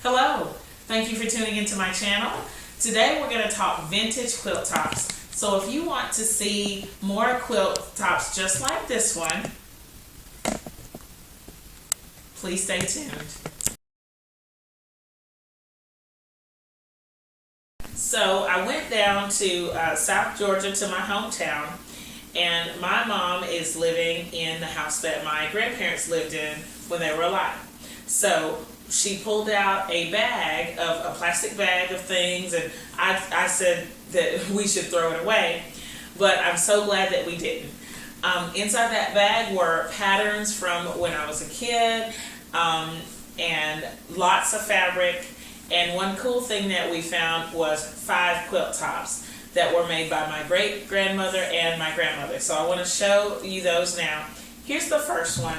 Hello, thank you for tuning into my channel. Today we're going to talk vintage quilt tops. So if you want to see more quilt tops just like this one, please stay tuned. So I went down to South Georgia to my hometown, and my mom is living in the house that my grandparents lived in when they were alive. So she pulled out a plastic bag of things, and I said that we should throw it away, but I'm so glad that we didn't. Inside that bag were patterns from when I was a kid, and lots of fabric, and one cool thing that we found was 5 quilt tops that were made by my great-grandmother and my grandmother. So I want to show you those now. Here's the first one.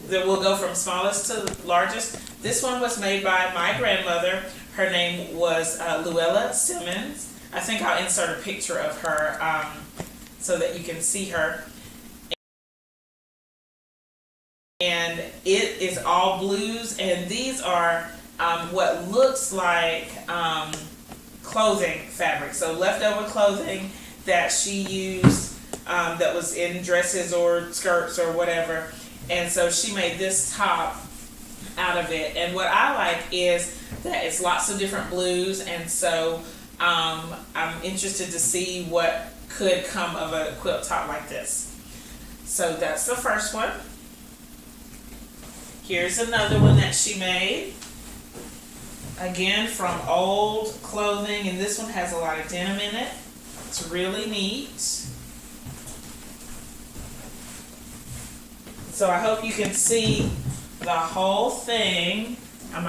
That will go from smallest to largest. This one was made by my grandmother. Her name was Luella Simmons. I think I'll insert a picture of her so that you can see her. And it is all blues, and these are what looks like clothing fabric. So leftover clothing that she used that was in dresses or skirts or whatever. And so she made this top out of it. And what I like is that it's lots of different blues, and so I'm interested to see what could come of a quilt top like this. So that's the first one. Here's another one that she made. Again, from old clothing, and this one has a lot of denim in it. It's really neat. So I hope you can see the whole thing. I'll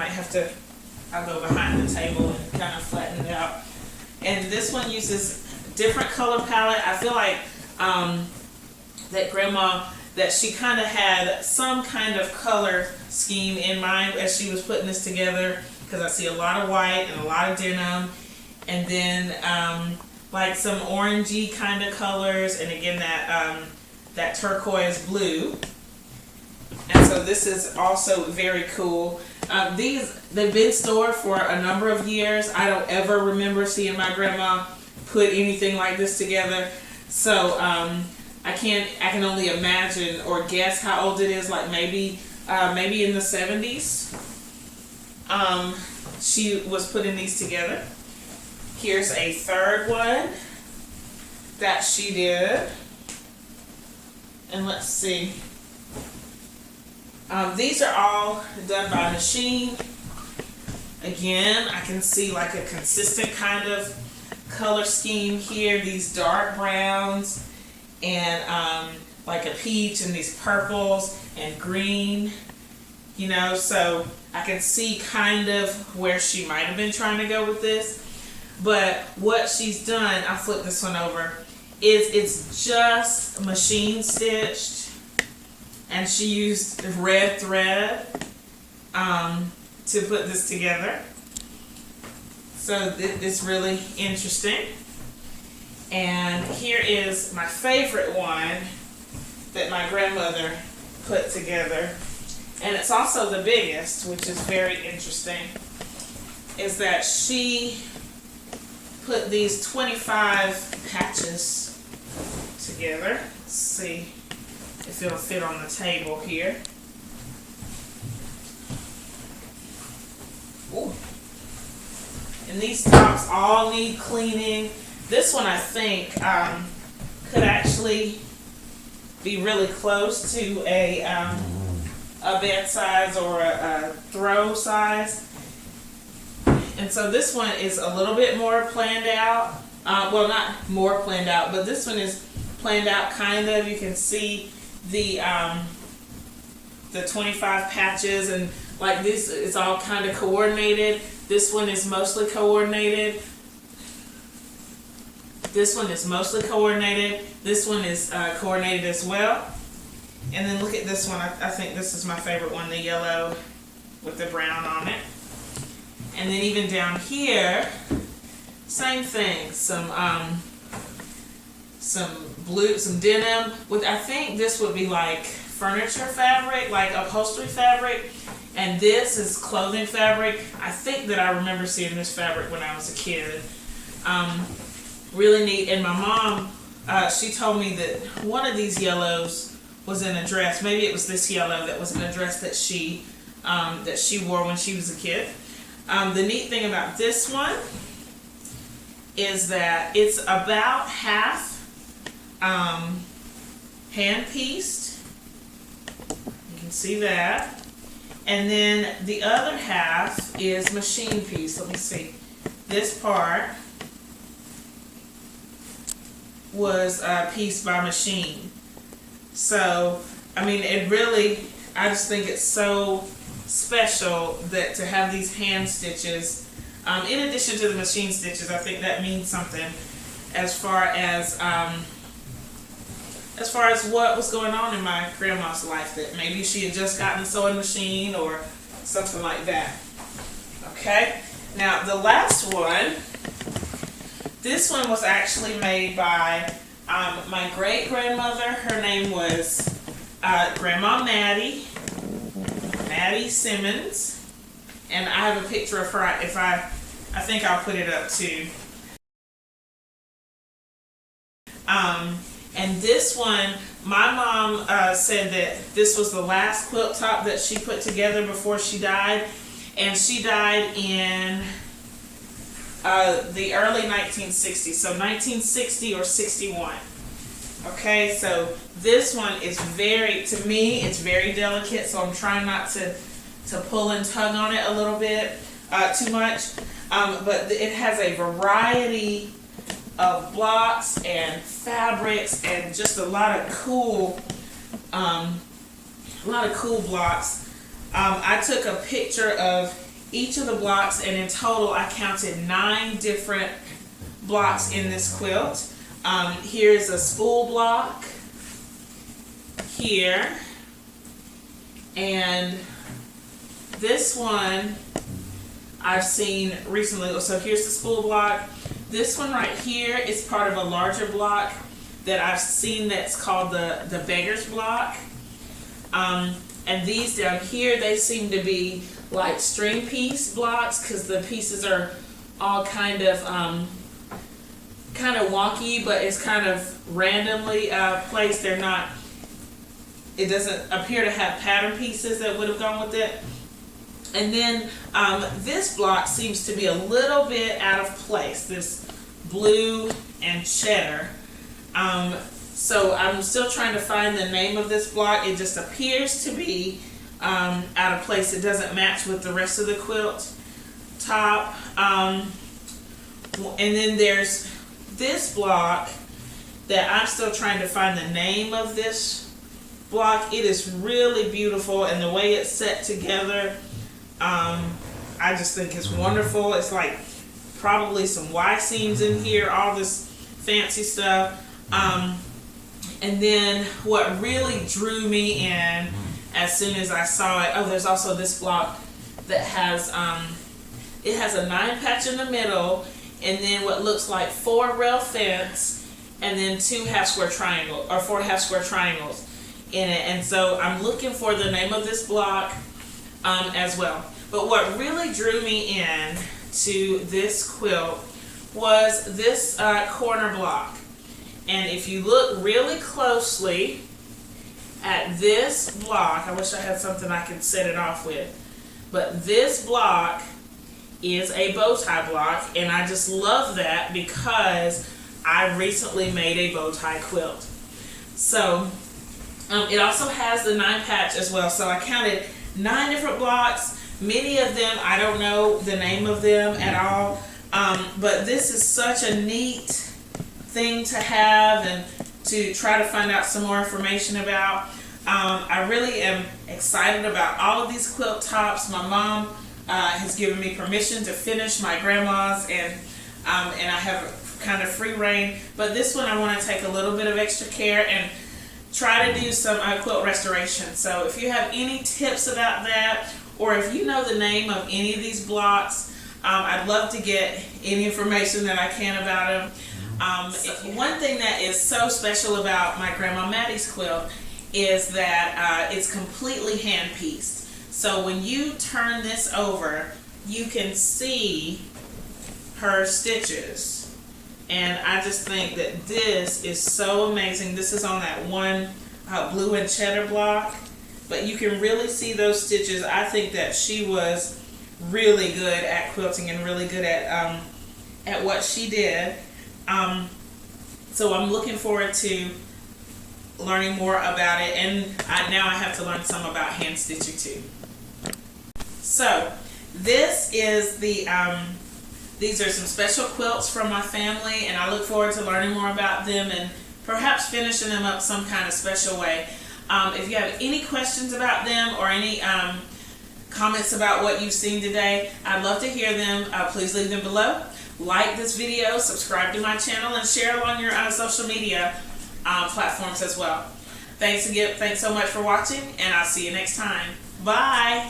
go behind the table and kind of flatten it out. And this one uses different color palette. I feel like that Grandma, that she kind of had some kind of color scheme in mind as she was putting this together, because I see a lot of white and a lot of denim, and then like some orangey kind of colors, and again that turquoise blue. And so this is also very cool. They've been stored for a number of years. I don't ever remember seeing my grandma put anything like this together. So I can only imagine or guess how old it is. Like maybe in the 70s. She was putting these together. Here's a third one that she did. And let's see. These are all done by machine. Again, I can see like a consistent kind of color scheme here. These dark browns and like a peach, and these purples and green. You know, so I can see kind of where she might have been trying to go with this. But what she's done, I'll flip this one over, is it's just machine stitched. And she used red thread to put this together. So it's really interesting. And here is my favorite one that my grandmother put together. And it's also the biggest, which is very interesting, is that she put these 25 patches together. Let's see if it'll fit on the table here. Ooh. And these tops all need cleaning. This one I think could actually be really close to a bed size or a throw size. And so this one is a little bit more planned out. Well, not more planned out, but this one is planned out kind of. You can see the 25 patches, and like this, it's all kind of coordinated. This one is mostly coordinated. This one is mostly coordinated. This one is coordinated as well. And then look at this one. I think this is my favorite one, the yellow with the brown on it. And then even down here, same thing. Some blue, some denim with, I think this would be like furniture fabric, like upholstery fabric. And this is clothing fabric. I think that I remember seeing this fabric when I was a kid. Really neat. And my mom, she told me that one of these yellows was in a dress. Maybe it was this yellow that was in a dress that she wore when she was a kid. The neat thing about this one is that it's about half hand pieced. You can see that. And then the other half is machine pieced. Let me see. This part was pieced by machine. So, I mean, it really, I just think it's so special that to have these hand stitches, in addition to the machine stitches. I think that means something as far as what was going on in my grandma's life, that maybe she had just gotten a sewing machine or something like that. Okay, now the last one, this one was actually made by my great-grandmother. Her name was Grandma Maddie Simmons, and I have a picture of her. If I think I'll put it up too. And this one, my mom said that this was the last quilt top that she put together before she died, and she died in the early 1960s, so 1960 or 61. Okay, so this one is to me, it's very delicate, so I'm trying not to pull and tug on it a little bit too much, but it has a variety of blocks and fabrics and just a lot of cool blocks. I took a picture of each of the blocks, and in total I counted 9 different blocks in this quilt. Here's a spool block here, and this one I've seen recently. So here's the spool block. This one right here is part of a larger block that I've seen that's called the beggar's block. And these down here, they seem to be like string piece blocks because the pieces are all kind of wonky, but it's kind of randomly placed. They're not, it doesn't appear to have pattern pieces that would have gone with it. And then this block seems to be a little bit out of place, this blue and cheddar. So I'm still trying to find the name of this block. It just appears to be out of place. It doesn't match with the rest of the quilt top. And then there's this block that I'm still trying to find the name of this block. It is really beautiful, and the way it's set together, I just think it's wonderful. It's like probably some Y seams in here, all this fancy stuff. And then what really drew me in as soon as I saw it, there's also this block that has, it has a 9 patch in the middle, and then what looks like 4 rail fence, and then 2 half square triangles, or 4 half square triangles in it. And so I'm looking for the name of this block as well. But what really drew me in to this quilt was this corner block. And if you look really closely at this block, I wish I had something I could set it off with, but this block is a bow tie block, and I just love that because I recently made a bow tie quilt. So it also has the 9 patch as well. So I counted 9 different blocks. Many of them, I don't know the name of them at all, but this is such a neat thing to have and to try to find out some more information about. I really am excited about all of these quilt tops. My mom has given me permission to finish my grandma's, and I have kind of free reign. But this one I want to take a little bit of extra care and try to do some quilt restoration. So if you have any tips about that, or if you know the name of any of these blocks, I'd love to get any information that I can about them. One thing that is so special about my Grandma Maddie's quilt is that it's completely hand pieced. So when you turn this over, you can see her stitches. And I just think that this is so amazing. This is on that one blue and cheddar block, but you can really see those stitches. I think that she was really good at quilting and really good at what she did. So I'm looking forward to learning more about it, and now I have to learn some about hand stitching too. So this is the these are some special quilts from my family, and I look forward to learning more about them and perhaps finishing them up some kind of special way. If you have any questions about them or any comments about what you've seen today, I'd love to hear them. Please leave them below. Like this video, subscribe to my channel, and share it on your social media platforms as well. Thanks so much for watching, and I'll see you next time. Bye.